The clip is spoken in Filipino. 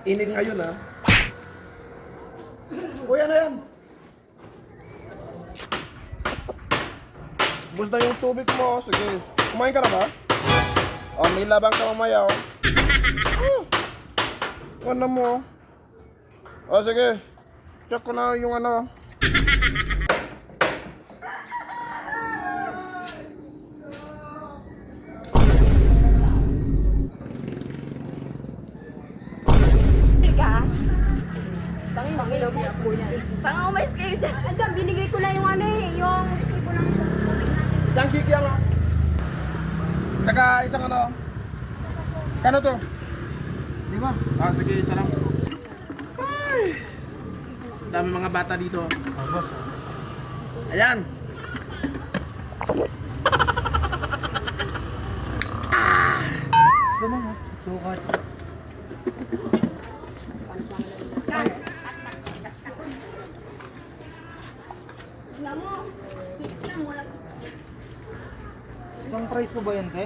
Init ngayon ha. Kuya na yan. Bus na yung tubig mo. Sige. Kumain ka na ba? Oh, may labang ka mamaya oh. Ano mo? Oh, sige. Check ko na yung ano. Baka umalis kayo dyan. Ando, binigay ko lang yung ano eh, yung tipo ng Isang kiki lang. Tsaka isang ano. Kano to? 5. Ah, sige, isa lang. Ay! Dami mga bata dito. Boss. Ayan. Ito mo, sukat. Tignan mo, tignan mo lang. Isang price po ba yan, te?